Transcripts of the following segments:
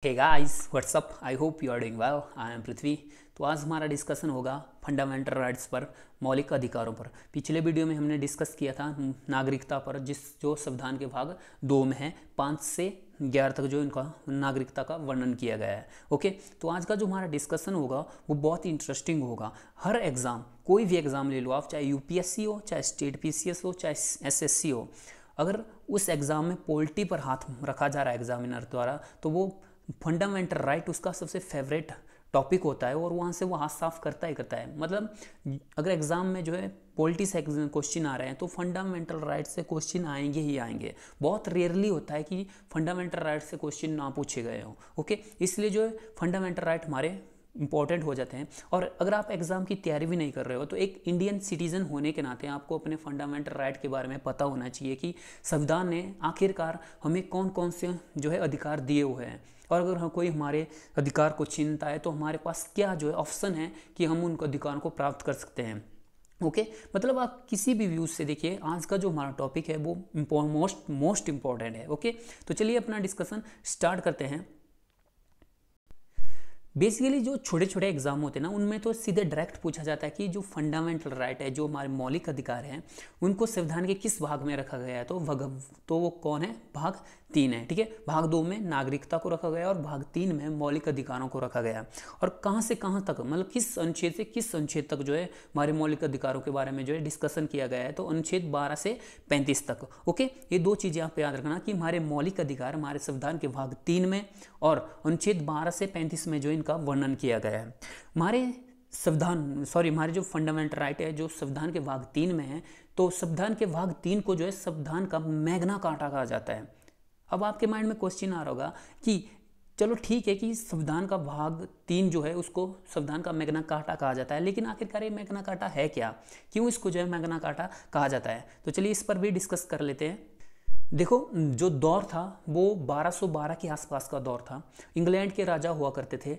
Hey guys what's up, I hope you are doing well. I am Prithvi. तो आज हमारा discussion होगा फंडामेंटल राइट्स पर, मौलिक अधिकारों पर। पिछले वीडियो में हमने डिस्कस किया था नागरिकता पर, जो संविधान के भाग 2 में है, 5 से 11 तक जो इनका नागरिकता का वर्णन किया गया है। ओके, तो आज का जो हमारा डिस्कशन होगा वो बहुत ही इंटरेस्टिंग होगा। हर एग्ज़ाम, कोई भी एग्ज़ाम ले लो आप, चाहे यूपीएससी हो, चाहे स्टेट पीसीएस हो, चाहे एसएससी हो, अगर उस एग्ज़ाम में पॉलिटी पर हाथ रखा जा रहा है एग्जामिनर द्वारा, तो वो फंडामेंटल राइट उसका सबसे फेवरेट टॉपिक होता है और वहाँ से वो हाथ साफ करता ही करता है। मतलब अगर एग्ज़ाम में जो है पॉलिटी से क्वेश्चन आ रहे हैं तो फंडामेंटल राइट से क्वेश्चन आएंगे ही आएंगे। बहुत रेयरली होता है कि फंडामेंटल राइट से क्वेश्चन ना पूछे गए हों। ओके, इसलिए जो है फंडामेंटल राइट हमारे इंपॉर्टेंट हो जाते हैं। और अगर आप एग्ज़ाम की तैयारी भी नहीं कर रहे हो तो एक इंडियन सिटीज़न होने के नाते आपको अपने फंडामेंटल राइट के बारे में पता होना चाहिए कि संविधान ने आखिरकार हमें कौन कौन से जो है अधिकार दिए हुए हैं, और अगर कोई हमारे अधिकार को छीनता है तो हमारे पास क्या जो है ऑप्शन है कि हम उन अधिकार को प्राप्त कर सकते हैं। ओके, मतलब आप किसी भी व्यूज से देखिए, आज का जो हमारा टॉपिक है वो मोस्ट इंपॉर्टेंट है। ओके, तो चलिए अपना डिस्कशन स्टार्ट करते हैं। बेसिकली जो छोटे छोटे एग्जाम होते हैं ना, उनमें तो सीधे डायरेक्ट पूछा जाता है कि जो फंडामेंटल राइट है, जो हमारे मौलिक अधिकार हैं, उनको संविधान के किस भाग में रखा गया है। तो वो कौन है? भाग 3 है। ठीक है, भाग 2 में नागरिकता को रखा गया और भाग 3 में मौलिक अधिकारों को रखा गया। और कहाँ से कहाँ तक, मतलब किस अनुच्छेद से किस अनुच्छेद तक जो है हमारे मौलिक अधिकारों के बारे में जो है डिस्कशन किया गया है, तो अनुच्छेद 12 से 35 तक। ओके, ये 2 चीज़ें आप याद रखना कि हमारे मौलिक अधिकार हमारे संविधान के भाग 3 में और अनुच्छेद 12 से 35 में जो इनका वर्णन किया गया है। हमारे जो फंडामेंटल राइट है जो संविधान के भाग 3 में है, तो संविधान के भाग 3 को जो है संविधान का मैग्ना कार्टा कहा जाता है। अब आपके माइंड में क्वेश्चन आ रहा होगा कि चलो ठीक है कि संविधान का भाग 3 जो है उसको संविधान का मैग्ना कार्टा कहा जाता है, लेकिन आखिरकार ये मैग्ना कार्टा है क्या, क्यों इसको जो है मैग्ना कार्टा कहा जाता है? तो चलिए इस पर भी डिस्कस कर लेते हैं। देखो, जो दौर था वो 1212 के आसपास का दौर था। इंग्लैंड के राजा हुआ करते थे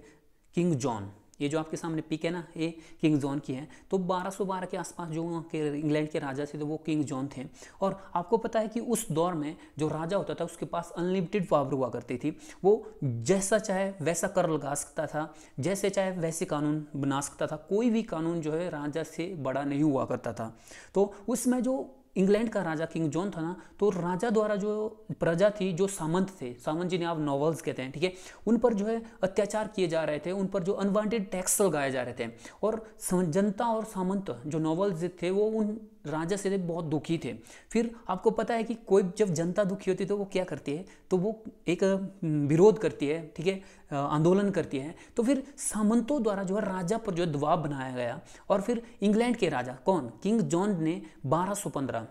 किंग जॉन। ये जो आपके सामने पिक है ना, ये किंग जॉन की है। तो 1212 के आसपास जो इंग्लैंड के राजा थे तो वो किंग जॉन थे। और आपको पता है कि उस दौर में जो राजा होता था उसके पास अनलिमिटेड पावर हुआ करती थी। वो जैसा चाहे वैसा कर लगा सकता था, जैसे चाहे वैसे कानून बना सकता था। कोई भी कानून जो है राजा से बड़ा नहीं हुआ करता था। तो उसमें जो इंग्लैंड का राजा किंग जॉन था ना, तो राजा द्वारा जो प्रजा थी, जो सामंत थे, सामंत जिन्हें आप नॉवेल्स कहते हैं, ठीक है, उन पर जो है अत्याचार किए जा रहे थे, उन पर जो अनवांटेड टैक्स लगाए जा रहे थे। और जनता और सामंत जो नॉवेल्स थे वो उन राजा से बहुत दुखी थे। फिर आपको पता है कि कोई जब जनता दुखी होती है तो वो क्या करती है, तो वो एक विरोध करती है, ठीक है, आंदोलन करती है। तो फिर सामंतों द्वारा जो है राजा पर जो है दबाव बनाया गया, और फिर इंग्लैंड के राजा कौन, किंग जॉन ने 1215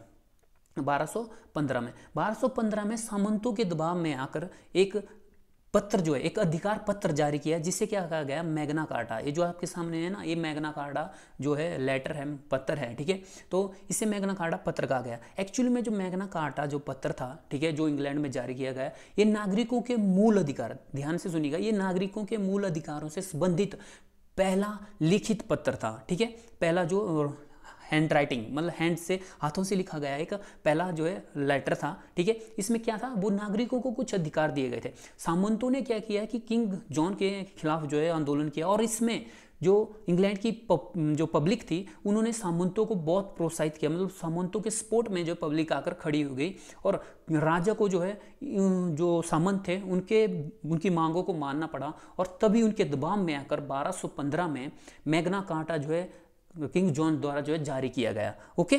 में सामंतों के दबाव में आकर एक पत्र जो है, एक अधिकार पत्र जारी किया, जिसे क्या कहा गया, मैग्ना कार्टा। ये जो आपके सामने है ना, ये मैग्ना कार्टा जो है लेटर है, पत्र है, ठीक है। तो इसे मैग्ना कार्टा पत्र कहा गया। एक्चुअली में जो मैग्ना कार्टा जो पत्र था, ठीक है, जो इंग्लैंड में जारी किया गया, ये नागरिकों के मूल अधिकार, ध्यान से सुनिएगा, ये नागरिकों के मूल अधिकारों से संबंधित पहला लिखित पत्र था। ठीक है, पहला जो हैंड राइटिंग, मतलब हैंड से, हाथों से लिखा गया एक पहला जो है लेटर था। ठीक है, इसमें क्या था, वो नागरिकों को कुछ अधिकार दिए गए थे। सामंतों ने क्या किया कि किंग जॉन के खिलाफ जो है आंदोलन किया, और इसमें जो इंग्लैंड की जो पब्लिक थी उन्होंने सामंतों को बहुत प्रोत्साहित किया। मतलब सामंतों के सपोर्ट में जो पब्लिक आकर खड़ी हो गई, और राजा को जो है जो सामंत थे उनकी मांगों को मानना पड़ा, और तभी उनके दबाव में आकर 1215 में मैग्ना कार्टा जो है किंग जॉन द्वारा जो है जारी किया गया। ओके,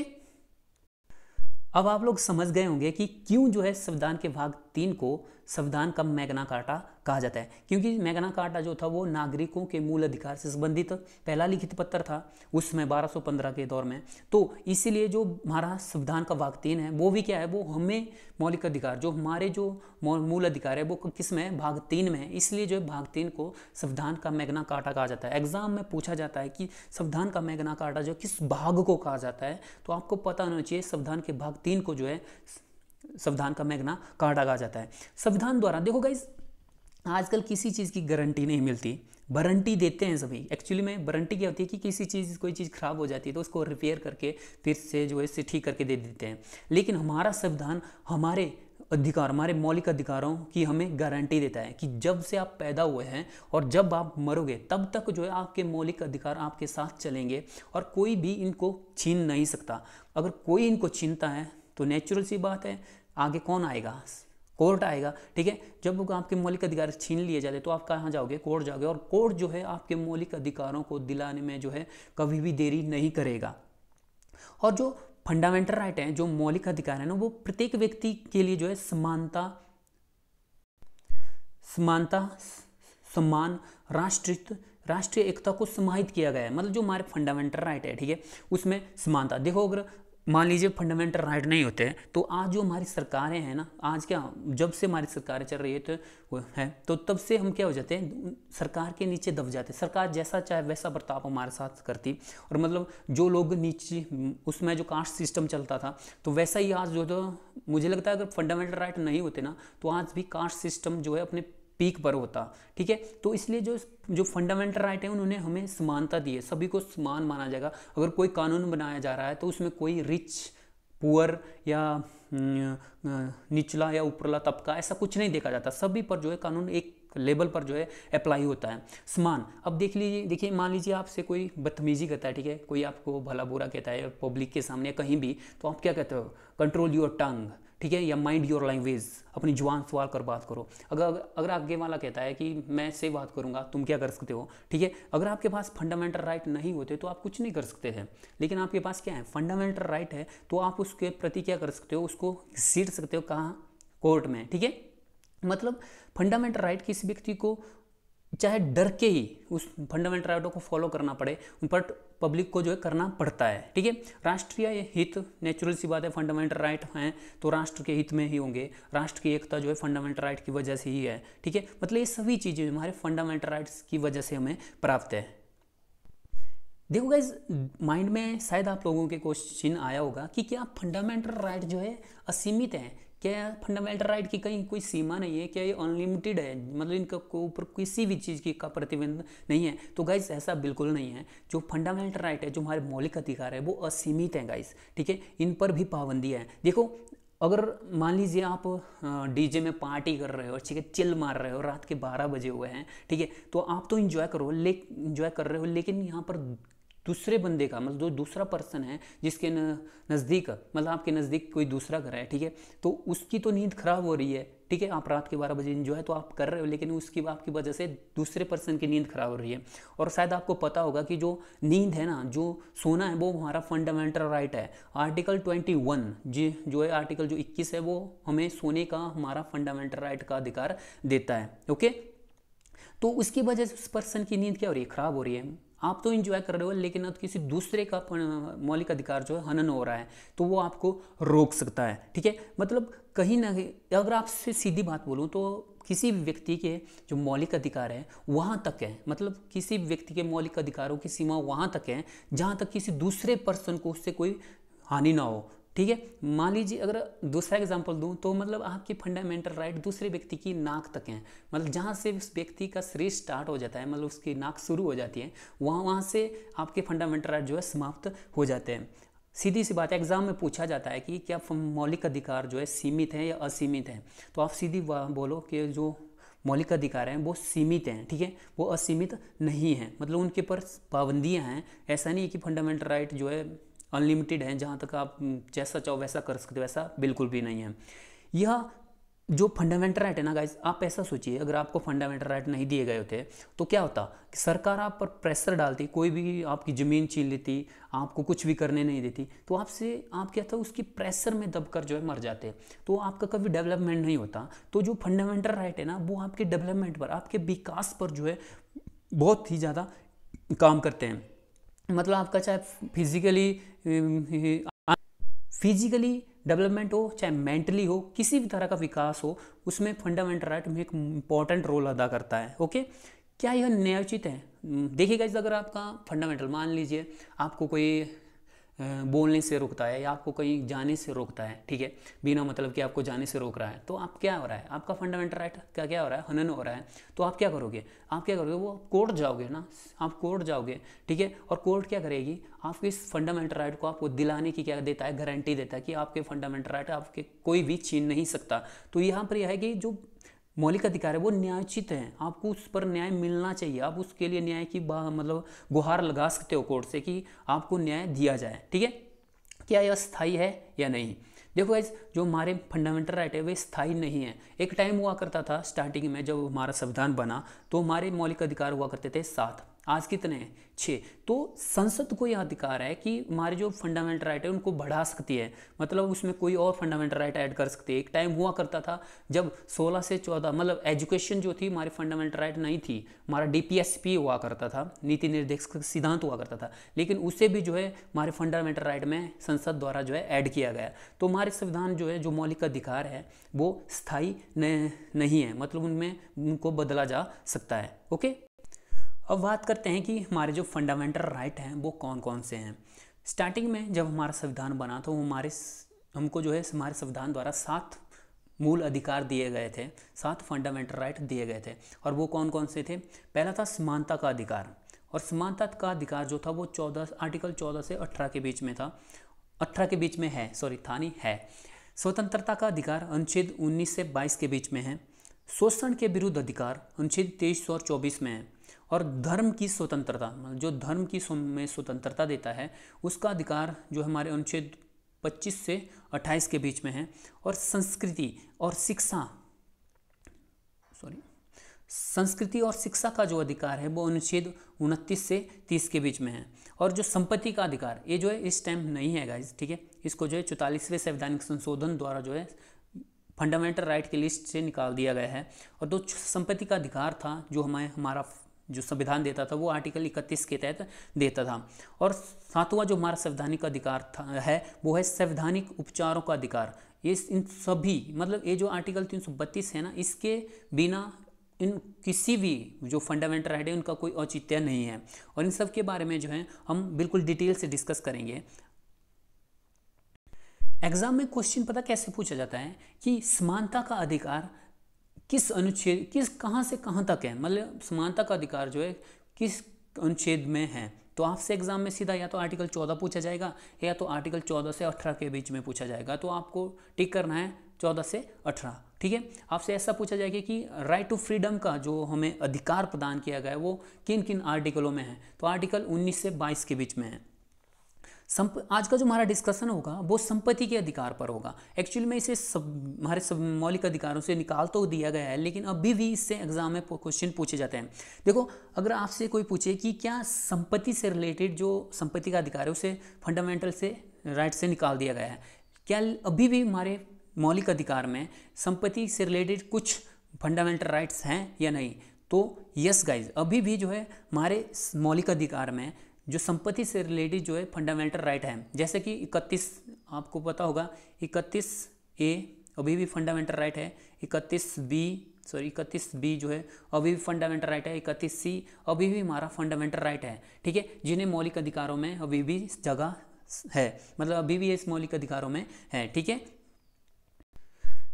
अब आप लोग समझ गए होंगे कि क्यों जो है संविधान के भाग 3 को संविधान का मैग्ना कार्टा कहा जाता है। क्योंकि मैग्ना कार्टा जो था वो नागरिकों के मूल अधिकार से संबंधित पहला लिखित पत्र था उसमें 1215 के दौर में। तो इसीलिए जो हमारा संविधान का भाग 3 है वो भी क्या है, वो हमें मौलिक अधिकार, जो हमारे जो मूल अधिकार है वो किस में है, भाग 3 में है। इसलिए जो है भाग 3 को संविधान का मैग्ना कार्टा कहा जाता है। एग्जाम में पूछा जाता है कि संविधान का मैग्ना कार्टा जो किस भाग को कहा जाता है, तो आपको पता होना चाहिए संविधान के भाग 3 को जो है संविधान का मैग्ना कार्टा कहा जाता है। संविधान द्वारा, देखो गाइस, आजकल किसी चीज़ की गारंटी नहीं मिलती, वारंटी देते हैं सभी। एक्चुअली में वारंटी क्या होती है कि कोई चीज़ खराब हो जाती है तो उसको रिपेयर करके फिर से जो है इसे ठीक करके दे देते हैं। लेकिन हमारा संविधान हमारे अधिकार, हमारे मौलिक अधिकारों की हमें गारंटी देता है कि जब से आप पैदा हुए हैं और जब आप मरोगे तब तक जो है आपके मौलिक अधिकार आपके साथ चलेंगे और कोई भी इनको छीन नहीं सकता। अगर कोई इनको छीनता है तो नेचुरल सी बात है, आगे कौन आएगा? कोर्ट आएगा। ठीक है, जब आपके मौलिक अधिकार छीन लिए जाते तो आप कहाँ जाओगे? कोर्ट जाओगे, और कोर्ट जो है आपके मौलिक अधिकारों को दिलाने में जो है कभी भी देरी नहीं करेगा। और जो फंडामेंटल राइट है, जो मौलिक अधिकार है ना, वो प्रत्येक व्यक्ति के लिए जो है समानता, सम्मान, राष्ट्रीय एकता को समाहित किया गया है। मतलब जो हमारे फंडामेंटल राइट है, ठीक है, उसमें समानता। देखो, अगर मान लीजिए फंडामेंटल राइट नहीं होते तो आज जो हमारी सरकारें हैं ना, आज क्या, जब से हमारी सरकारें चल रही है तो तब से हम क्या हो जाते हैं, सरकार के नीचे दब जाते हैं। सरकार जैसा चाहे वैसा बर्ताव हमारे साथ करती, और मतलब जो लोग नीचे, उसमें जो कास्ट सिस्टम चलता था तो वैसा ही आज जो, तो मुझे लगता है अगर फंडामेंटल राइट नहीं होते ना तो आज भी कास्ट सिस्टम जो है अपने पीक पर होता। ठीक है, तो इसलिए जो फंडामेंटल राइट है उन्होंने हमें समानता दी है, सभी को समान माना जाएगा। अगर कोई कानून बनाया जा रहा है तो उसमें कोई रिच, पुअर या निचला या ऊपरला तबका ऐसा कुछ नहीं देखा जाता, सभी पर जो है कानून एक लेवल पर जो है अप्लाई होता है, समान। अब देखिए मान लीजिए आपसे कोई बदतमीजी करता है, ठीक है, कोई आपको भला बुरा कहता है पब्लिक के सामने कहीं भी, तो आप क्या कहते हो? कंट्रोल योर टंग, ठीक है, या माइंड योर लैंग्वेज, अपनी जुबान सवाल कर बात करो। अगर आगे वाला कहता है कि मैं से बात करूंगा, तुम क्या कर सकते हो? ठीक है, अगर आपके पास फंडामेंटल राइट नहीं होते तो आप कुछ नहीं कर सकते हैं, लेकिन आपके पास क्या है? फंडामेंटल राइट है, तो आप उसके प्रति क्या कर सकते हो? उसको घसीट सकते हो, कहाँ? कोर्ट में। ठीक है, मतलब फंडामेंटल राइट किसी व्यक्ति को चाहे डर के ही उस फंडामेंटल राइटों को फॉलो करना पड़े, बट पब्लिक को जो है करना पड़ता है। ठीक है, राष्ट्रीय हित, नेचुरल सी बात है, फंडामेंटल राइट हैं तो राष्ट्र के हित में ही होंगे। राष्ट्र की एकता जो है फंडामेंटल राइट की वजह से ही है। ठीक है, मतलब ये सभी चीज़ें हमारे फंडामेंटल राइट्स की वजह से हमें प्राप्त है। देखो गाइज, माइंड में शायद आप लोगों के क्वेश्चन आया होगा कि क्या फंडामेंटल राइट जो है असीमित है? क्या फंडामेंटल राइट की कहीं कोई सीमा नहीं है? क्या ये अनलिमिटेड है? मतलब इनका ऊपर किसी भी चीज़ की का प्रतिबंध नहीं है? तो गाइज ऐसा बिल्कुल नहीं है। जो फंडामेंटल राइट है, जो हमारे मौलिक अधिकार है, वो असीमित है गाइज। ठीक है, इन पर भी पाबंदियाँ हैं। देखो, अगर मान लीजिए आप डीजे में पार्टी कर रहे हो, ठीक है, चिल मार रहे हो, रात के 12 बजे हुए हैं, ठीक है, तो आप तो इंजॉय कर रहे हो, लेकिन यहाँ पर दूसरे बंदे का, मतलब जो दूसरा पर्सन है जिसके नज़दीक, मतलब आपके नज़दीक कोई दूसरा घर है, ठीक है, तो उसकी तो नींद खराब हो रही है। ठीक है, आप रात के 12 बजे इंजॉय तो आप कर रहे हो, लेकिन उसकी आपकी वजह से दूसरे पर्सन की नींद खराब हो रही है। और शायद आपको पता होगा कि जो नींद है ना, जो सोना है, वो हमारा फंडामेंटल राइट है। आर्टिकल 21 जी जो है, आर्टिकल जो 21 है, वो हमें सोने का हमारा फंडामेंटल राइट का अधिकार देता है। ओके, तो उसकी वजह से उस पर्सन की नींद क्या हो रही है? खराब हो रही है। आप तो इंजॉय कर रहे हो, लेकिन अब किसी दूसरे का मौलिक अधिकार जो है हनन हो रहा है, तो वो आपको रोक सकता है। ठीक है, मतलब कहीं ना कहीं, अगर आपसे सीधी बात बोलूँ तो किसी भी व्यक्ति के जो मौलिक अधिकार है वहाँ तक है, मतलब किसी भी व्यक्ति के मौलिक अधिकारों की सीमा वहाँ तक है जहाँ तक किसी दूसरे पर्सन को उससे कोई हानि ना हो। ठीक है, मान लीजिए अगर दूसरा एग्जांपल दूं तो मतलब आपकी फंडामेंटल राइट दूसरे व्यक्ति की नाक तक है, मतलब जहाँ से उस व्यक्ति का शरीर स्टार्ट हो जाता है, मतलब उसकी नाक शुरू हो जाती है, वहाँ से आपके फंडामेंटल राइट जो है समाप्त हो जाते हैं। सीधी सी बात है, एग्जाम में पूछा जाता है कि क्या मौलिक अधिकार जो है सीमित है या असीमित है, तो आप सीधी बोलो कि जो मौलिक अधिकार हैं वो सीमित हैं। ठीक है, वो असीमित नहीं है, मतलब उनके पर पाबंदियाँ हैं। ऐसा नहीं है कि फंडामेंटल राइट जो है अनलिमिटेड है, जहाँ तक आप जैसा चाहो वैसा कर सकते हो, वैसा बिल्कुल भी नहीं है। यह जो फंडामेंटल राइट है ना गाइस, आप ऐसा सोचिए, अगर आपको फंडामेंटल राइट नहीं दिए गए होते तो क्या होता कि सरकार आप पर प्रेशर डालती, कोई भी आपकी ज़मीन छीन लेती, आपको कुछ भी करने नहीं देती, तो आप क्या था, उसकी प्रेशर में दबकर जो है मर जाते, तो आपका कभी डेवलपमेंट नहीं होता। तो जो फंडामेंटल राइट है ना, वो आपके डेवलपमेंट पर, आपके विकास पर जो है बहुत ही ज़्यादा काम करते हैं। मतलब आपका चाहे फिजिकली डेवलपमेंट हो, चाहे मेंटली हो, किसी भी तरह का विकास हो, उसमें फंडामेंटल राइट में एक इम्पॉर्टेंट रोल अदा करता है। ओके, क्या यह न्यायोचित है? देखिए गाइस, अगर आपका फंडामेंटल, मान लीजिए आपको कोई बोलने से रोकता है या आपको कहीं जाने से रोकता है, ठीक है, बिना मतलब कि आपको जाने से रोक रहा है, तो आप क्या हो रहा है, आपका फंडामेंटल राइट क्या हो रहा है, हनन हो रहा है। तो आप क्या करोगे, वो कोर्ट जाओगे ना, आप कोर्ट जाओगे, ठीक है, और कोर्ट क्या करेगी, आपके इस फंडामेंटल राइट को आपको दिलाने की क्या देता है, गारंटी देता है कि आपके फंडामेंटल राइट आपके कोई भी छीन नहीं सकता। तो यहाँ पर यह है कि जो मौलिक अधिकार है वो न्यायोचित है, आपको उस पर न्याय मिलना चाहिए, आप उसके लिए न्याय की मतलब गुहार लगा सकते हो कोर्ट से कि आपको न्याय दिया जाए, ठीक है। क्या यह स्थायी है या नहीं। देखो गाइस, जो हमारे फंडामेंटल राइट है वे स्थायी नहीं है। एक टाइम हुआ करता था स्टार्टिंग में जब हमारा संविधान बना तो हमारे मौलिक अधिकार हुआ करते थे 7, आज कितने हैं 6। तो संसद को यह अधिकार है कि हमारे जो फंडामेंटल राइट है उनको बढ़ा सकती है, मतलब उसमें कोई और फंडामेंटल राइट ऐड कर सकती है। एक टाइम हुआ करता था जब 16 से 14 मतलब एजुकेशन जो थी हमारी फंडामेंटल राइट नहीं थी, हमारा डीपीएसपी हुआ करता था, नीति निर्देशक सिद्धांत हुआ करता था, लेकिन उसे भी जो है हमारे फंडामेंटल राइट में संसद द्वारा जो है ऐड किया गया। तो हमारे संविधान जो है जो मौलिक अधिकार है वो स्थायी नहीं है, मतलब उनमें उनको बदला जा सकता है। ओके, अब बात करते हैं कि हमारे जो फंडामेंटल राइट हैं वो कौन कौन से हैं। स्टार्टिंग में जब हमारा संविधान बना तो हमको जो है हमारे संविधान द्वारा 7 मूल अधिकार दिए गए थे, 7 फंडामेंटल राइट दिए गए थे, और वो कौन कौन से थे। पहला था समानता का अधिकार, और समानता का अधिकार जो था वो आर्टिकल 14 से 18 के बीच में था, 18 के बीच में है, सॉरी था नहीं है। स्वतंत्रता का अधिकार अनुच्छेद 19 से 22 के बीच में है। शोषण के विरुद्ध अधिकार अनुच्छेद 23 और 24 में है। और धर्म की स्वतंत्रता, जो धर्म की में स्वतंत्रता देता है उसका अधिकार जो हमारे अनुच्छेद 25 से 28 के बीच में है। और संस्कृति और शिक्षा का जो अधिकार है वो अनुच्छेद 29 से 30 के बीच में है। और जो संपत्ति का अधिकार ये जो है इस टाइम नहीं है गाइस, ठीक है, इसको जो है 44वें संवैधानिक संशोधन द्वारा जो है फंडामेंटल राइट की लिस्ट से निकाल दिया गया है। और जो संपत्ति का अधिकार था जो हमारा जो संविधान देता था वो आर्टिकल 31 के तहत देता था। और 7वां जो हमारा संवैधानिक अधिकार है वो है संवैधानिक उपचारों का अधिकार। इन सभी मतलब ये जो आर्टिकल 332 है ना, इसके बिना इन किसी भी जो फंडामेंटल राइट है उनका कोई औचित्य नहीं है। और इन सब के बारे में जो है हम बिल्कुल डिटेल से डिस्कस करेंगे। एग्जाम में क्वेश्चन पता कैसे पूछा जाता है कि समानता का अधिकार किस अनुच्छेद कहाँ से कहाँ तक है, मतलब समानता का अधिकार जो है किस अनुच्छेद में है। तो आपसे एग्जाम में सीधा या तो आर्टिकल 14 पूछा जाएगा या तो आर्टिकल 14 से 18 के बीच में पूछा जाएगा। तो आपको टिक करना है 14 से 18, ठीक है। आपसे ऐसा पूछा जाएगा कि राइट टू फ्रीडम का जो हमें अधिकार प्रदान किया गया है वो किन किन आर्टिकलों में है। तो आर्टिकल 19 से 22 के बीच में है। आज का जो हमारा डिस्कशन होगा वो संपत्ति के अधिकार पर होगा। एक्चुअली में इसे हमारे सब मौलिक अधिकारों से निकाल तो दिया गया है, लेकिन अभी भी इससे एग्जाम में क्वेश्चन पूछे जाते हैं। देखो, अगर आपसे कोई पूछे कि क्या संपत्ति से रिलेटेड जो संपत्ति का अधिकार है उसे फंडामेंटल से राइट से निकाल दिया गया है, क्या अभी भी हमारे मौलिक अधिकार में संपत्ति से रिलेटेड कुछ फंडामेंटल राइट्स हैं या नहीं। तो यस गाइज, अभी भी जो है हमारे मौलिक अधिकार में जो संपत्ति से रिलेटेड जो है फंडामेंटल राइट है, जैसे कि 31 आपको पता होगा 31A अभी भी फंडामेंटल राइट है, 31B जो है अभी भी फंडामेंटल राइट है, 31C अभी भी हमारा फंडामेंटल राइट है, ठीक है, जिन्हें मौलिक अधिकारों में अभी भी जगह है, मतलब अभी भी इस मौलिक अधिकारों में है, ठीक है।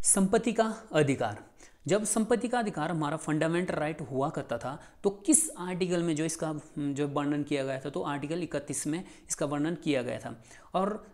संपत्ति का अधिकार, जब संपत्ति का अधिकार हमारा फंडामेंटल राइट हुआ करता था तो किस आर्टिकल में जो इसका जो वर्णन किया गया था, तो आर्टिकल 31 में इसका वर्णन किया गया था। और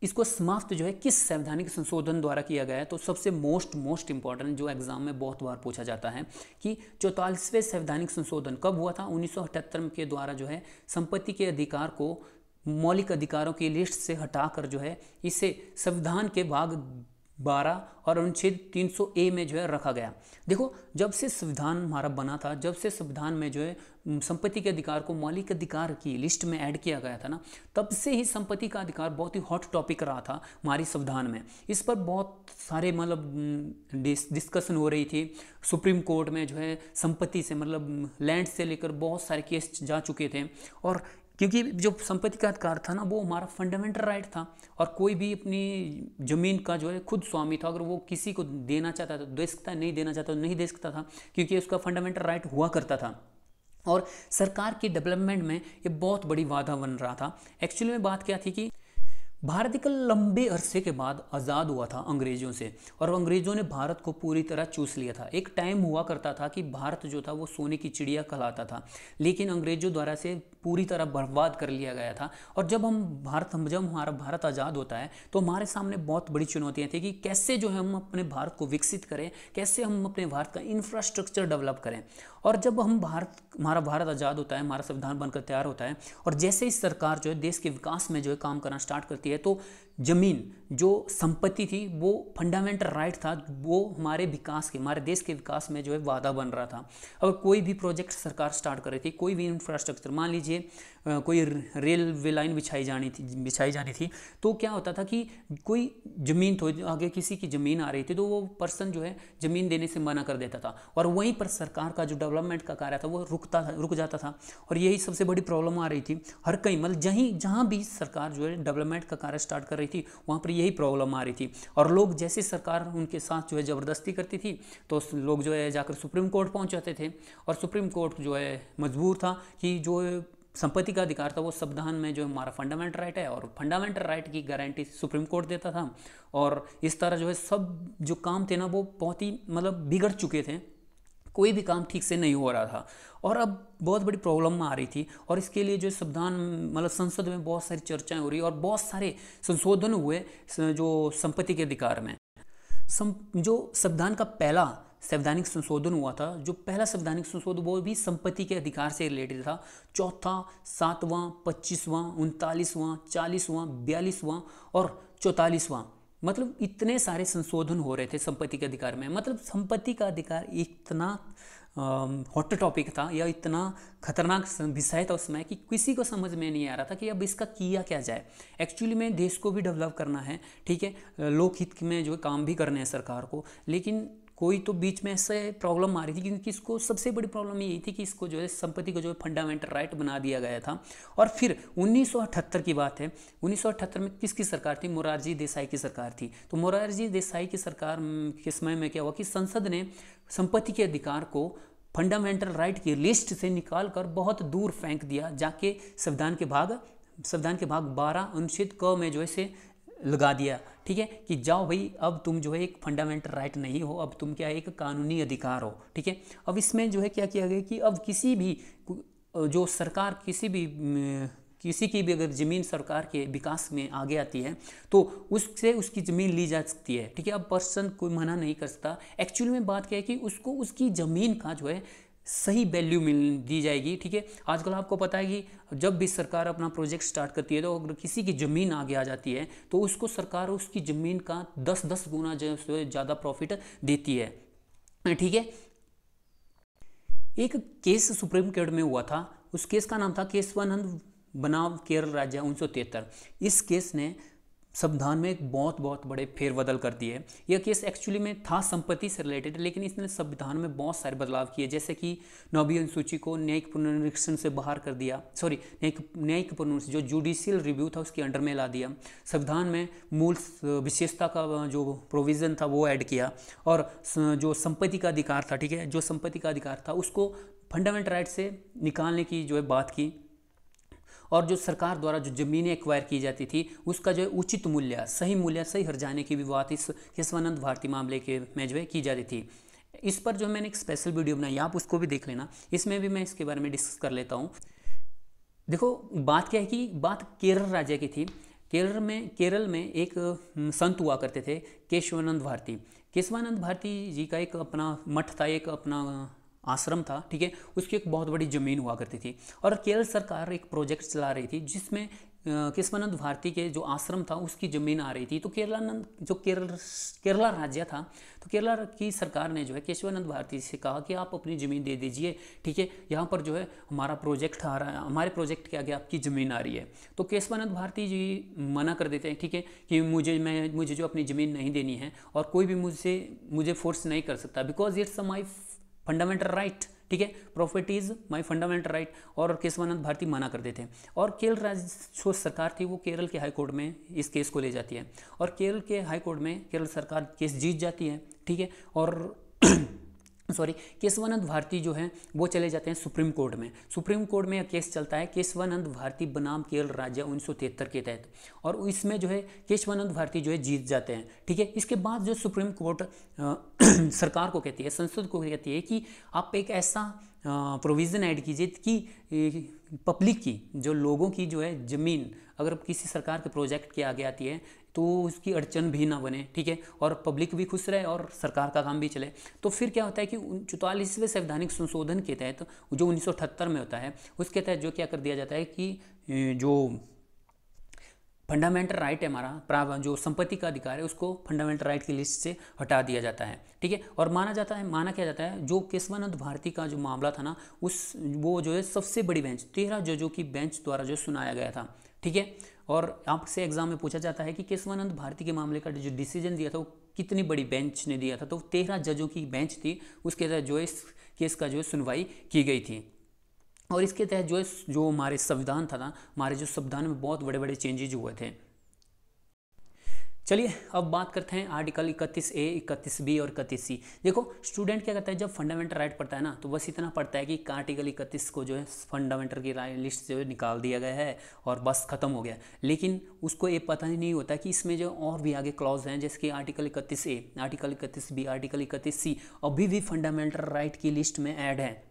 इसको समाप्त जो है किस संवैधानिक संशोधन द्वारा किया गया है। तो सबसे मोस्ट इंपॉर्टेंट जो एग्जाम में बहुत बार पूछा जाता है कि 44वें संवैधानिक संशोधन कब हुआ था, 1978 के द्वारा जो है संपत्ति के अधिकार को मौलिक अधिकारों की लिस्ट से हटाकर जो है इसे संविधान के भाग 12 और अनुच्छेद 300A में जो है रखा गया। देखो, जब से संविधान हमारा बना था, जब से संविधान में जो है संपत्ति के अधिकार को मौलिक अधिकार की लिस्ट में ऐड किया गया था ना, तब से ही संपत्ति का अधिकार बहुत ही हॉट टॉपिक रहा था हमारी संविधान में। इस पर बहुत सारे मतलब डिस्कशन हो रही थी। सुप्रीम कोर्ट में जो है संपत्ति से मतलब लैंड से लेकर बहुत सारे केस जा चुके थे। और क्योंकि जो संपत्ति का अधिकार था ना वो हमारा फंडामेंटल राइट था, और कोई भी अपनी ज़मीन का जो है खुद स्वामी था, अगर वो किसी को देना चाहता था तो दे सकता, नहीं देना चाहता तो नहीं दे सकता था, क्योंकि उसका फंडामेंटल राइट हुआ करता था। और सरकार की डेवलपमेंट में ये बहुत बड़ी बाधा बन रहा था। एक्चुअली में बात क्या थी कि भारत एक लंबे अरसे के बाद आज़ाद हुआ था अंग्रेज़ों से, और अंग्रेज़ों ने भारत को पूरी तरह चूस लिया था। एक टाइम हुआ करता था कि भारत जो था वो सोने की चिड़िया कहलाता था, लेकिन अंग्रेज़ों द्वारा से पूरी तरह बर्बाद कर लिया गया था। और जब हमारा भारत आज़ाद होता है तो हमारे सामने बहुत बड़ी चुनौतियाँ थी कि कैसे जो है हम अपने भारत को विकसित करें, कैसे हम अपने भारत का इंफ्रास्ट्रक्चर डेवलप करें। और जब हमारा भारत आज़ाद होता है, हमारा संविधान बनकर तैयार होता है, और जैसे ही सरकार जो है देश के विकास में जो है काम करना स्टार्ट करती है, तो जमीन जो संपत्ति थी वो फंडामेंटल राइट था, वो हमारे देश के विकास में जो है वादा बन रहा था। अगर कोई भी प्रोजेक्ट सरकार स्टार्ट कर रही थी, कोई भी इंफ्रास्ट्रक्चर, मान लीजिए कोई रेलवे लाइन बिछाई जानी थी, तो क्या होता था कि कोई ज़मीन तो आगे किसी की ज़मीन आ रही थी तो वो पर्सन जो है ज़मीन देने से मना कर देता था, और वहीं पर सरकार का जो डेवलपमेंट का कार्य था वो रुक जाता था। और यही सबसे बड़ी प्रॉब्लम आ रही थी हर कहीं, मतलब जहाँ भी सरकार जो है डेवलपमेंट का कार्य स्टार्ट कर रही थी वहाँ पर यही प्रॉब्लम आ रही थी। और लोग जैसे सरकार उनके साथ जो है ज़बरदस्ती करती थी तो लोग जो है जाकर सुप्रीम कोर्ट पहुँच जाते थे, और सुप्रीम कोर्ट जो है मजबूर था कि जो संपत्ति का अधिकार था वो संविधान में जो हमारा फंडामेंटल राइट है, और फंडामेंटल राइट की गारंटी सुप्रीम कोर्ट देता था। और इस तरह जो है सब जो काम थे ना वो बहुत ही मतलब बिगड़ चुके थे, कोई भी काम ठीक से नहीं हो रहा था, और अब बहुत बड़ी प्रॉब्लम आ रही थी। और इसके लिए जो संविधान मतलब संसद में बहुत सारी चर्चाएं हो रही और बहुत सारे संशोधन हुए जो संपत्ति के अधिकार में। जो संविधान का पहला संवैधानिक संशोधन हुआ था, जो पहला संवैधानिक संशोधन वो भी संपत्ति के अधिकार से रिलेटेड था। चौथा, 7वां, 25वां, 39वां, 40वां, 42वां और 44वां, मतलब इतने सारे संशोधन हो रहे थे संपत्ति के अधिकार में। मतलब संपत्ति का अधिकार इतना हॉट टॉपिक था या इतना खतरनाक विषय था उस समय कि किसी को समझ में नहीं आ रहा था कि अब इसका किया क्या जाए। एक्चुअली में देश को भी डेवलप करना है, ठीक है, लोकहित में जो काम भी करने हैं सरकार को, लेकिन कोई तो बीच में ऐसे प्रॉब्लम आ रही थी क्योंकि इसको सबसे बड़ी प्रॉब्लम यही थी कि इसको जो है संपत्ति को जो है फंडामेंटल राइट बना दिया गया था। और फिर 1978 की बात है, 1978 में किसकी सरकार थी? मोरारजी देसाई की सरकार थी। तो मोरारजी देसाई की सरकार के समय में क्या हुआ कि संसद ने संपत्ति के अधिकार को फंडामेंटल राइट की लिस्ट से निकाल कर बहुत दूर फेंक दिया, जाके संविधान के भाग 12 अनुच्छेद क में जो है से लगा दिया, ठीक है, कि जाओ भाई अब तुम जो है एक फंडामेंटल राइट नहीं हो, अब तुम क्या है एक कानूनी अधिकार हो, ठीक है। अब इसमें जो है क्या किया गया कि अब किसी भी जो सरकार किसी की भी अगर ज़मीन सरकार के विकास में आगे आती है तो उससे उसकी ज़मीन ली जा सकती है, ठीक है। अब पर्सन कोई मना नहीं कर सकता। एक्चुअली में बात क्या है कि उसको उसकी ज़मीन का जो है सही वैल्यू दी जाएगी, ठीक है। आजकल आपको पता है कि जब भी सरकार अपना प्रोजेक्ट स्टार्ट करती है तो अगर किसी की ज़मीन आगे आ जाती है तो उसको सरकार उसकी ज़मीन का 10-10 गुना जो है ज़्यादा प्रॉफिट देती है, ठीक है। एक केस सुप्रीम कोर्ट में हुआ था, उस केस का नाम था केशवानंद बनाम केरल राज्य 1973। इस केस ने संविधान में एक बहुत बड़े फेरबदल कर दिए। यह केस एक्चुअली में था संपत्ति से रिलेटेड, लेकिन इसने संविधान में बहुत सारे बदलाव किए, जैसे कि 9वीं अनुसूची को न्यायिक पुनरीक्षण से बाहर कर दिया, न्यायिक पुनरीक्षण जो जुडिशियल रिव्यू था उसके अंडर में ला दिया। संविधान में मूल विशेषता का जो प्रोविज़न था वो ऐड किया, और जो संपत्ति का अधिकार था, ठीक है, जो संपत्ति का अधिकार था उसको फंडामेंटल राइट से निकालने की जो है बात की। और जो सरकार द्वारा जो ज़मीनें एक्वायर की जाती थी उसका जो है उचित मूल्य, सही हर्जाने की भी बात इस केशवानंद भारती मामले के में जो है की जाती थी। इस पर जो मैंने एक स्पेशल वीडियो बनाई, आप उसको भी देख लेना, इसमें भी मैं इसके बारे में डिस्कस कर लेता हूँ। देखो बात क्या है कि बात केरल राज्य की थी। केरल में एक संत हुआ करते थे केशवानंद भारती जी का एक अपना मठ था, एक अपना आश्रम था, ठीक है। उसकी एक बहुत बड़ी ज़मीन हुआ करती थी, और केरल सरकार एक प्रोजेक्ट चला रही थी जिसमें केशवानंद भारती के जो आश्रम था उसकी ज़मीन आ रही थी। तो केरला राज्य था, तो केरला की सरकार ने जो है केशवानंद भारती से कहा कि आप अपनी ज़मीन दे दीजिए, ठीक है, यहाँ पर जो है हमारा प्रोजेक्ट आ रहा है, हमारे प्रोजेक्ट के आगे आपकी ज़मीन आ रही है। तो केशवानंद भारती जी मना कर देते हैं, ठीक है, कि मुझे जो अपनी ज़मीन नहीं देनी है, और कोई भी मुझे फोर्स नहीं कर सकता, because it's my fundamental right, ठीक है, property is my fundamental right. और केशवानंद भारती मना कर देते हैं, और केरल राज्य जो सरकार थी वो केरल के हाई कोर्ट में इस केस को ले जाती है, और केरल के हाई कोर्ट में केरल सरकार केस जीत जाती है, ठीक है। और सॉरी केशवानंद भारती जो है वो चले जाते हैं सुप्रीम कोर्ट में। सुप्रीम कोर्ट में केस चलता है केशवानंद भारती बनाम केरल राज्य 1973 के तहत, और इसमें जो है केशवानंद भारती जो है जीत जाते हैं। ठीक है, इसके बाद जो सुप्रीम कोर्ट सरकार को कहती है, संसद को कहती है कि आप एक ऐसा प्रोविज़न ऐड कीजिए कि पब्लिक की, जो लोगों की जो है ज़मीन अगर किसी सरकार के प्रोजेक्ट के आगे आती है तो उसकी अड़चन भी ना बने। ठीक है, और पब्लिक भी खुश रहे और सरकार का काम भी चले। तो फिर क्या होता है कि 44वें संवैधानिक संशोधन के तहत जो 1978 में होता है, उसके तहत जो क्या कर दिया जाता है कि जो फंडामेंटल राइट है हमारा, जो संपत्ति का अधिकार है, उसको फंडामेंटल राइट की लिस्ट से हटा दिया जाता है। ठीक है, और माना क्या जाता है, जो केशवानंद भारती का जो मामला था ना, वो जो है सबसे बड़ी बेंच 13 जजों की बेंच द्वारा जो सुनाया गया था। ठीक है, और आपसे एग्जाम में पूछा जाता है कि केशवानंद भारती के मामले का जो डिसीजन दिया था वो कितनी बड़ी बेंच ने दिया था, तो 13 जजों की बेंच थी, उसके तहत जो इस केस का जो है सुनवाई की गई थी। और इसके तहत जो हमारे संविधान था ना, हमारे जो संविधान में बहुत बड़े बड़े चेंजेज हुए थे। चलिए अब बात करते हैं आर्टिकल 31A, 31B और 31C। देखो स्टूडेंट क्या करता है, जब फंडामेंटल राइट पढ़ता है ना, तो बस इतना पढ़ता है कि आर्टिकल 31 को जो है फंडामेंटल की लिस्ट से निकाल दिया गया है और बस खत्म हो गया। लेकिन उसको ये पता ही नहीं होता कि इसमें जो और भी आगे क्लॉज हैं, जैसे कि article 31A, article 31B, article 31C अभी भी फंडामेंटल राइट की लिस्ट में ऐड है।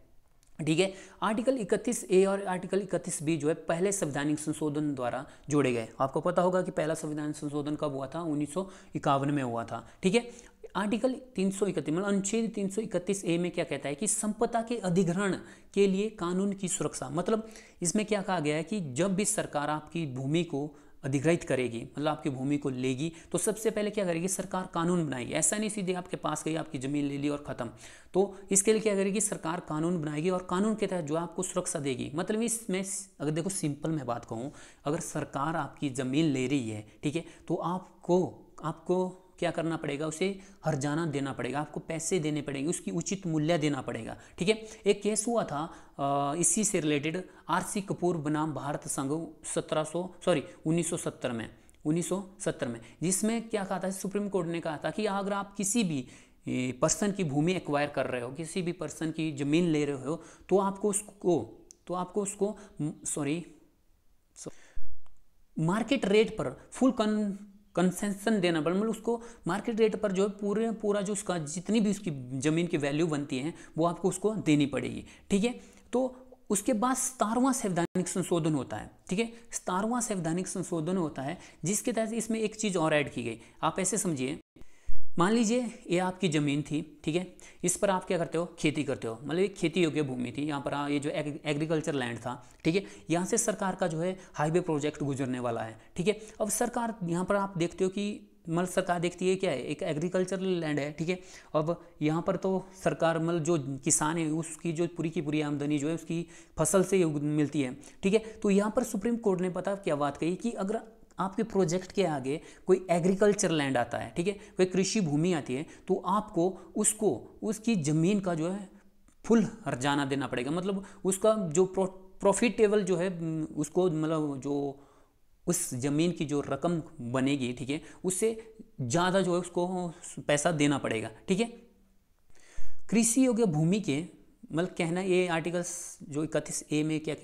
ठीक है, आर्टिकल 31A और आर्टिकल 31B जो है पहले संवैधानिक संशोधन द्वारा जोड़े गए। आपको पता होगा कि पहला संविधान संशोधन कब हुआ था, 1951 में हुआ था। ठीक है, आर्टिकल 331 मतलब अनुच्छेद 331A में क्या कहता है कि संपदा के अधिग्रहण के लिए कानून की सुरक्षा। मतलब इसमें क्या कहा गया है कि जब भी सरकार आपकी भूमि को अधिग्रहित करेगी, मतलब आपकी भूमि को लेगी, तो सबसे पहले क्या करेगी, सरकार कानून बनाएगी। ऐसा नहीं सीधे आपके पास गई, आपकी ज़मीन ले ली और ख़त्म। तो इसके लिए क्या करेगी, सरकार कानून बनाएगी और कानून के तहत जो आपको सुरक्षा देगी। मतलब इसमें अगर देखो सिंपल मैं बात कहूँ, अगर सरकार आपकी ज़मीन ले रही है, ठीक है, तो आपको क्या करना पड़ेगा, उसे हर्जाना देना पड़ेगा, आपको पैसे देने पड़ेंगे, उसकी उचित मूल्य देना पड़ेगा। ठीक है, एक केस हुआ था इसी से रिलेटेड, आरसी कपूर बनाम भारत संघ 1970 में, जिसमें क्या कहा था, सुप्रीम कोर्ट ने कहा था कि अगर आप किसी भी पर्सन की भूमि एक्वायर कर रहे हो, किसी भी पर्सन की ज़मीन ले रहे हो, तो आपको उसको मार्केट रेट पर फुल कंसेशन देना पड़ेगा। मतलब उसको मार्केट रेट पर जो है पूरा जो उसका जितनी भी उसकी ज़मीन की वैल्यू बनती है वो आपको उसको देनी पड़ेगी। ठीक है, तो उसके बाद 17वां संवैधानिक संशोधन होता है। ठीक है, 17वां संवैधानिक संशोधन होता है, जिसके तहत इसमें एक चीज़ और ऐड की गई। आप ऐसे समझिए, मान लीजिए ये आपकी ज़मीन थी, ठीक है, इस पर आप क्या करते हो, खेती करते हो, मतलब एक खेती योग्य भूमि थी, यहाँ पर ये जो एग्रीकल्चर लैंड था, ठीक है, यहाँ से सरकार का जो है हाईवे प्रोजेक्ट गुजरने वाला है। ठीक है, अब सरकार यहाँ पर आप देखते हो कि मतलब सरकार देखती है क्या है, एक एग्रीकल्चरल लैंड है। ठीक है, अब यहाँ पर तो सरकार मतलब जो किसान है उसकी जो पूरी की पूरी आमदनी जो है उसकी फसल से मिलती है। ठीक है, तो यहाँ पर सुप्रीम कोर्ट ने पता क्या बात कही कि अगर आपके प्रोजेक्ट के आगे कोई एग्रीकल्चर लैंड आता है, ठीक है, कोई कृषि भूमि आती है, तो आपको उसकी ज़मीन का जो है फुल हर्जाना देना पड़ेगा। मतलब उसका जो प्रॉफिटेबल जो है उसको, मतलब जो उस ज़मीन की जो रकम बनेगी, ठीक है, उससे ज़्यादा जो है उसको पैसा देना पड़ेगा। ठीक है, कृषि योग्य भूमि के मतलब कहना ये आर्टिकल्स जो 31A में क्या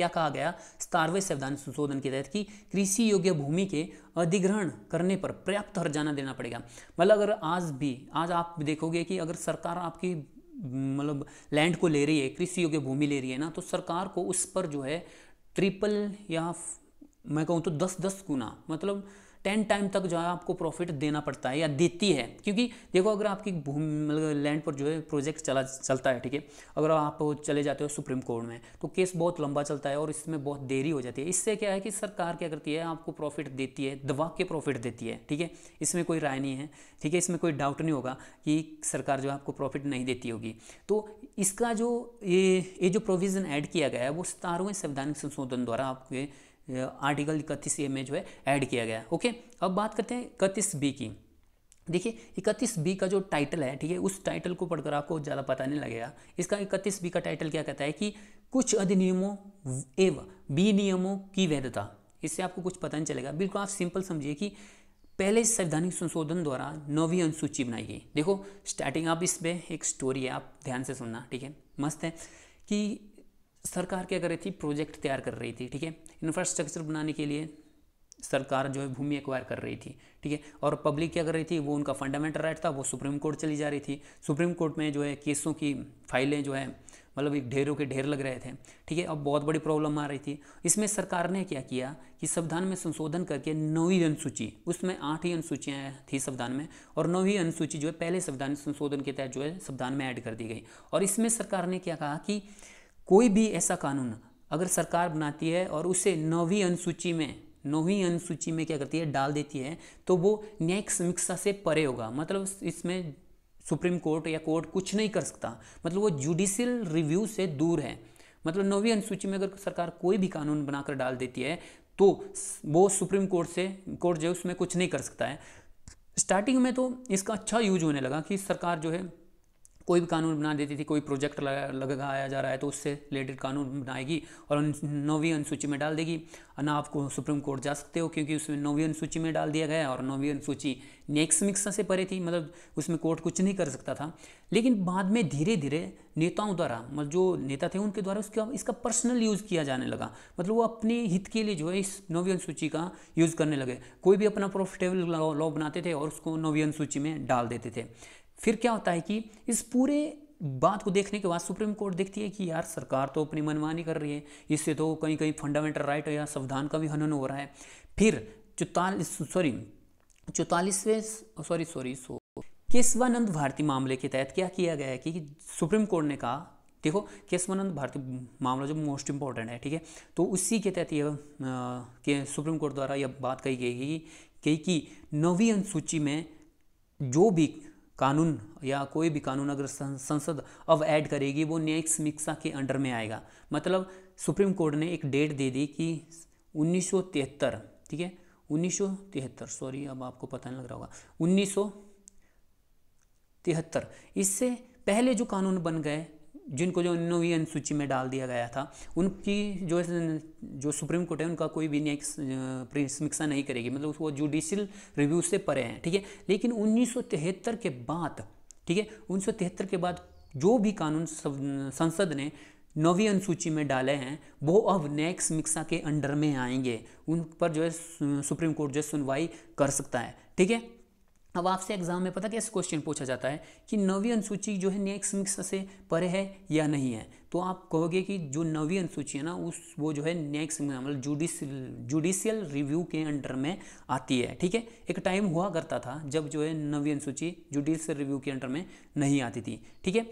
कहा गया 17वें संविधान संशोधन के तहत कि कृषि योग्य भूमि के अधिग्रहण करने पर पर्याप्त हर्जाना देना पड़ेगा। मतलब अगर आज आप देखोगे कि अगर सरकार आपकी मतलब लैंड को ले रही है, कृषि योग्य भूमि ले रही है ना, तो सरकार को उस पर जो है ट्रिपल या मैं कहूँ तो 10 गुना मतलब 10 टाइम तक जो है आपको प्रॉफिट देना पड़ता है या देती है। क्योंकि देखो अगर आपकी भूमि मतलब लैंड पर जो है प्रोजेक्ट चलता है, ठीक है, अगर आप चले जाते हो सुप्रीम कोर्ट में तो केस बहुत लंबा चलता है और इसमें बहुत देरी हो जाती है। इससे क्या है कि सरकार क्या करती है, आपको प्रॉफिट देती है, दबा के प्रॉफिट देती है। ठीक है, इसमें कोई राय नहीं है। ठीक है, इसमें कोई डाउट नहीं होगा कि सरकार जो है आपको प्रॉफिट नहीं देती होगी। तो इसका जो ये जो प्रोविज़न ऐड किया गया है वो 17वें संवैधानिक संशोधन द्वारा आपके आर्टिकल 31A में जो है ऐड किया गया। ओके, अब बात करते हैं 31B की। देखिए 31B का जो टाइटल है, ठीक है, उस टाइटल को पढ़कर आपको ज़्यादा पता नहीं लगेगा। इसका 31B का टाइटल क्या कहता है कि कुछ अधिनियमों एवं विनियमों की वैधता। इससे आपको कुछ पता नहीं चलेगा। बिल्कुल आप सिंपल समझिए कि पहले संवैधानिक संशोधन द्वारा 9वीं अनुसूची बनाई गई। देखो स्टार्टिंग, आप इसमें एक स्टोरी है, आप ध्यान से सुनना, ठीक है, मस्त है। कि सरकार क्या कर रही थी, प्रोजेक्ट तैयार कर रही थी, ठीक है, इंफ्रास्ट्रक्चर बनाने के लिए सरकार जो है भूमि एक्वायर कर रही थी, ठीक है, और पब्लिक क्या कर रही थी, वो उनका फंडामेंटल राइट था, वो सुप्रीम कोर्ट चली जा रही थी। सुप्रीम कोर्ट में जो है केसों की फाइलें जो है मतलब एक ढेरों के ढेर लग रहे थे, ठीक है, अब बहुत बड़ी प्रॉब्लम आ रही थी। इसमें सरकार ने क्या किया कि संविधान में संशोधन करके 9वीं अनुसूची, उसमें 8 ही अनुसूचियाँ थी संविधान में, और 9वीं अनुसूची जो है पहले संविधान संशोधन के तहत जो है संविधान में ऐड कर दी गई। और इसमें सरकार ने क्या कहा कि कोई भी ऐसा कानून अगर सरकार बनाती है और उसे 9वीं अनुसूची में क्या करती है, डाल देती है, तो वो न्यायिक समीक्षा से परे होगा। मतलब इसमें सुप्रीम कोर्ट या कोर्ट कुछ नहीं कर सकता, मतलब वो जुडिशियल रिव्यू से दूर है। मतलब 9वीं अनुसूची में अगर सरकार कोई भी कानून बनाकर डाल देती है तो वो सुप्रीम कोर्ट जो है उसमें कुछ नहीं कर सकता है। स्टार्टिंग में तो इसका अच्छा यूज होने लगा कि सरकार जो है कोई भी कानून बना देती थी, कोई प्रोजेक्ट लगाया जा रहा है तो उससे रिलेटेड कानून बनाएगी और 9वीं अनुसूची में डाल देगी। ना आपको सुप्रीम कोर्ट जा सकते हो क्योंकि उसमें 9वीं अनुसूची में डाल दिया गया है, और 9वीं अनुसूची न्यायिक समीक्षा से परे थी, मतलब उसमें कोर्ट कुछ नहीं कर सकता था। लेकिन बाद में धीरे धीरे नेताओं द्वारा, मतलब जो नेता थे उनके द्वारा इसका पर्सनल यूज़ किया जाने लगा। मतलब वो अपने हित के लिए जो है इस 9वीं अनुसूची का यूज़ करने लगे। कोई भी अपना प्रॉफिटेबल लॉ बनाते थे और उसको 9वीं अनुसूची में डाल देते थे। फिर क्या होता है कि इस पूरे बात को देखने के बाद सुप्रीम कोर्ट देखती है कि यार सरकार तो अपनी मनमानी कर रही है, इससे तो कहीं कहीं फंडामेंटल राइट या संविधान का भी हनन हो रहा है। फिर केशवानंद भारती मामले के तहत क्या किया गया है कि सुप्रीम कोर्ट ने कहा, देखो केशवानंद भारती मामला जो मोस्ट इंपॉर्टेंट है, ठीक है, तो उसी के तहत यह सुप्रीम कोर्ट द्वारा यह बात कही गई कि 9वीं अनुसूची में जो भी कानून या कोई भी कानून अगर संसद अब ऐड करेगी वो न्यायिक समीक्षा के अंडर में आएगा। मतलब सुप्रीम कोर्ट ने एक डेट दे दी कि 1973, ठीक है, 1973, अब आपको पता नहीं लग रहा होगा, 1973, इससे पहले जो कानून बन गए जिनको जो 9वीं अनुसूची में डाल दिया गया था, उनकी जो सुप्रीम कोर्ट है उनका कोई भी न्यायिक समीक्षा नहीं करेगी, मतलब वो जुडिशियल रिव्यू से परे हैं, ठीक है। लेकिन 1973 के बाद, ठीक है, 1973 के बाद जो भी कानून संसद ने 9वीं अनुसूची में डाले हैं वो अब न्यायिक समीक्षा के अंडर में आएंगे, उन पर जो है सुप्रीम कोर्ट जो है सुनवाई कर सकता है, ठीक है। अब आपसे एग्जाम में पता कैसे क्वेश्चन पूछा जाता है कि 9वीं अनुसूची जो है न्यायिक समीक्षा से परे है या नहीं है, तो आप कहोगे कि जो 9वीं अनुसूची है ना वो जो है न्यायिक समीक्षा मतलब जुडिशियल रिव्यू के अंडर में आती है, ठीक है। एक टाइम हुआ करता था जब जो है 9वीं अनुसूची जुडिशियल रिव्यू के अंडर में नहीं आती थी, ठीक है।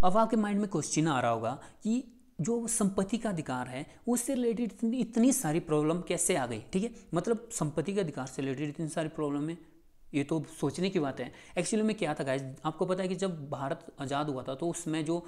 अब आपके माइंड में क्वेश्चन आ रहा होगा कि जो संपत्ति का अधिकार है उससे रिलेटेड इतनी सारी प्रॉब्लम कैसे आ गई, ठीक है, मतलब संपत्ति के अधिकार से रिलेटेड इतनी सारी प्रॉब्लम है, ये तो सोचने की बात है। एक्चुअली में क्या था गाइस, आपको पता है कि जब भारत आज़ाद हुआ था तो उसमें जो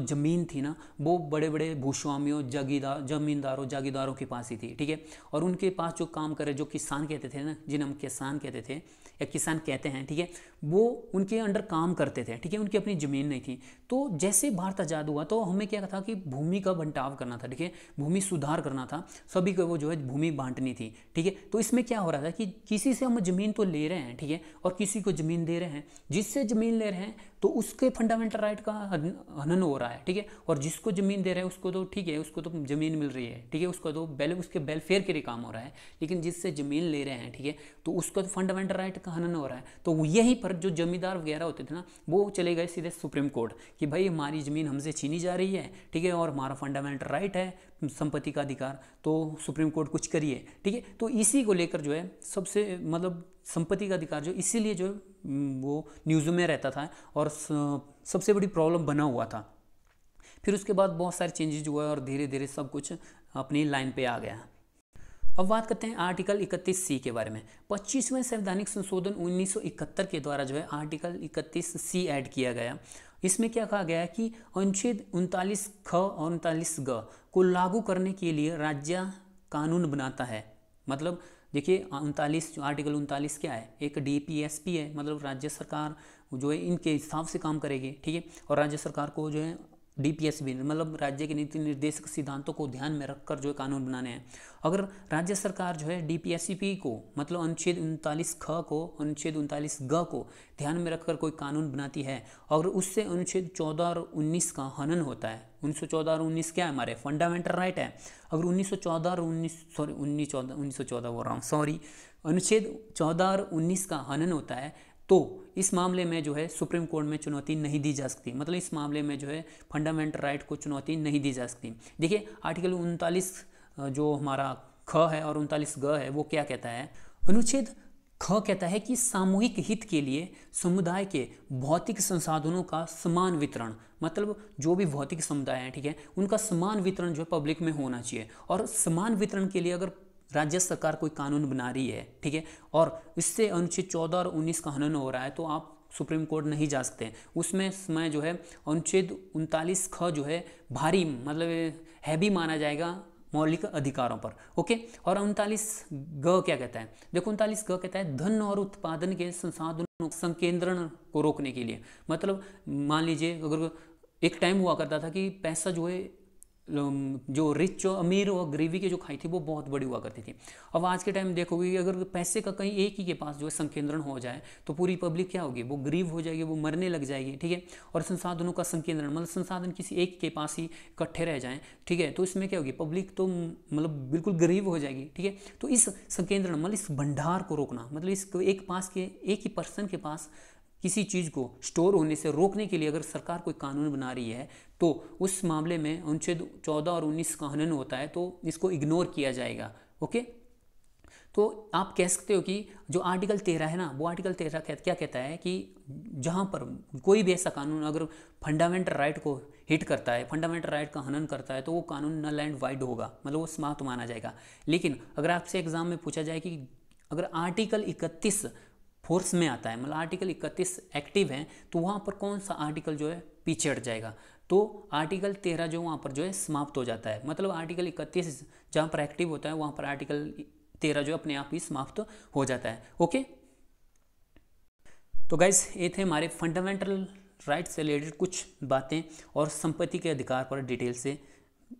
ज़मीन थी ना वो बड़े बड़े भूस्वामियों जमींदारों जागीरदारों के पास ही थी, ठीक है, और उनके पास जो काम करे जो किसान कहते थे ना, जिन्हें हम किसान कहते थे या किसान कहते हैं, ठीक है, वो उनके अंडर काम करते थे, ठीक है, उनकी अपनी ज़मीन नहीं थी। तो जैसे भारत आज़ाद हुआ तो हमें क्या था कि भूमि का बंटाव करना था, ठीक है, भूमि सुधार करना था, सभी को वो जो है भूमि बांटनी थी, ठीक है। तो इसमें क्या हो रहा था कि किसी से हम ज़मीन तो ले रहे हैं, ठीक है, और किसी को ज़मीन दे रहे हैं, जिससे ज़मीन ले रहे हैं तो उसके फंडामेंटल राइट का हनन हो रहा है, ठीक है, और जिसको ज़मीन दे रहे हैं उसको तो ठीक है, उसको तो ज़मीन मिल रही है, ठीक है, उसको तो उसके वेलफेयर के लिए काम हो रहा है। लेकिन जिससे ज़मीन ले रहे हैं, ठीक है, तो उसका तो फंडामेंटल राइट का हनन हो रहा है। तो यहीं पर जो जमींदार वगैरह होते थे ना वो चले गए सीधे सुप्रीम कोर्ट कि भाई हमारी ज़मीन हमसे छीनी जा रही है, ठीक है, और हमारा फंडामेंटल राइट है संपत्ति का अधिकार, तो सुप्रीम कोर्ट कुछ करिए, ठीक है। तो इसी को लेकर जो है सबसे मतलब संपत्ति का अधिकार जो इसीलिए जो वो न्यूज़ में रहता था और सबसे बड़ी प्रॉब्लम बना हुआ था। फिर उसके बाद बहुत सारे चेंजेज हुए और धीरे धीरे सब कुछ अपनी लाइन पे आ गया। अब बात करते हैं आर्टिकल 31C के बारे में। 25वें संवैधानिक संशोधन 1971 के द्वारा जो है आर्टिकल 31C ऐड किया गया। इसमें क्या कहा गया है कि अनुच्छेद 39ख और 39ग को लागू करने के लिए राज्य कानून बनाता है। मतलब देखिए आर्टिकल 39 क्या है, एक DPSP है, मतलब राज्य सरकार जो है इनके हिसाब से काम करेगी, ठीक है, और राज्य सरकार को जो है DPSB मतलब राज्य के नीति निर्देशक सिद्धांतों को ध्यान में रखकर जो है कानून बनाने हैं। अगर राज्य सरकार जो है DPSP को मतलब अनुच्छेद 39 ख को अनुच्छेद 39 ग को ध्यान में रखकर कोई कानून बनाती है और उससे अनुच्छेद 14 और 19 का हनन होता है, 1914 और 19 क्या है हमारे फंडामेंटल राइट है, अगर 1914 और 1914 बोल रहा हूँ सॉरी, अनुच्छेद 14 और 19 का हनन होता है तो इस मामले में जो है सुप्रीम कोर्ट में चुनौती नहीं दी जा सकती, मतलब इस मामले में जो है फंडामेंटल राइट को चुनौती नहीं दी जा सकती। देखिए आर्टिकल 39 जो हमारा ख है और 39 ग है वो क्या कहता है, अनुच्छेद ख कहता है कि सामूहिक हित के लिए समुदाय के भौतिक संसाधनों का समान वितरण, मतलब जो भी भौतिक समुदाय है ठीक है उनका समान वितरण जो है पब्लिक में होना चाहिए। और समान वितरण के लिए अगर राज्य सरकार कोई कानून बना रही है ठीक है और इससे अनुच्छेद 14 और 19 का हनन हो रहा है तो आप सुप्रीम कोर्ट नहीं जा सकते, उसमें समय जो है अनुच्छेद 39 ख जो है भारी मतलब हैवी माना जाएगा मौलिक अधिकारों पर। ओके, और 39 ग क्या कहता है, देखो 39 ग कहता है धन और उत्पादन के संसाधनों संकेंद्रण को रोकने के लिए, मतलब मान लीजिए अगर एक टाइम हुआ करता था कि पैसा जो है जो रिच और अमीर और गरीबी की जो खाई थी वो बहुत बड़ी हुआ करती थी। अब आज के टाइम देखोगे अगर पैसे का कहीं एक ही के पास जो है संकेंद्रण हो जाए तो पूरी पब्लिक क्या होगी, वो गरीब हो जाएगी, वो मरने लग जाएगी ठीक है। और संसाधनों का संकेंद्रण मतलब संसाधन किसी एक के पास ही इकट्ठे रह जाएं ठीक है तो इसमें क्या होगी, पब्लिक तो मतलब बिल्कुल गरीब हो जाएगी ठीक है। तो इस संकेंद्रण मतलब इस भंडार को रोकना, मतलब इस एक ही पर्सन के पास किसी चीज़ को स्टोर होने से रोकने के लिए अगर सरकार कोई कानून बना रही है तो उस मामले में अनुच्छेद 14 और 19 का हनन होता है तो इसको इग्नोर किया जाएगा। ओके, तो आप कह सकते हो कि जो आर्टिकल 13 है ना वो आर्टिकल 13 क्या कहता है कि जहाँ पर कोई भी ऐसा कानून अगर फंडामेंटल राइट को हिट करता है, फंडामेंटल राइट का हनन करता है तो वो कानून नल एंड वाइड होगा, मतलब वो समाप्त माना जाएगा। लेकिन अगर आपसे एग्जाम में पूछा जाए कि अगर आर्टिकल 31 फोर्स में आता है, मतलब आर्टिकल 31 एक्टिव है तो वहाँ पर कौन सा आर्टिकल जो है पीछे हट जाएगा, तो आर्टिकल 13 जो वहाँ पर जो है समाप्त हो जाता है। मतलब आर्टिकल 31 जहाँ पर एक्टिव होता है वहाँ पर आर्टिकल 13 जो अपने आप ही समाप्त हो जाता है। ओके, तो गाइस ये थे हमारे फंडामेंटल राइट से रिलेटेड कुछ बातें और संपत्ति के अधिकार पर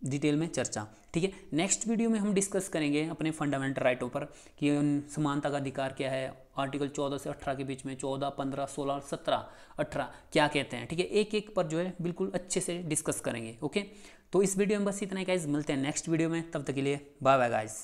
डिटेल में चर्चा ठीक है। नेक्स्ट वीडियो में हम डिस्कस करेंगे अपने फंडामेंटल राइटों पर कि समानता का अधिकार क्या है, आर्टिकल 14 से 18 के बीच में 14, 15, 16, 17, 18 क्या कहते हैं ठीक है, एक एक पर जो है बिल्कुल अच्छे से डिस्कस करेंगे। ओके, तो इस वीडियो में बस इतना ही गाइस, मिलते हैं नेक्स्ट वीडियो में, तब तक के लिए बाय बाय गाइस।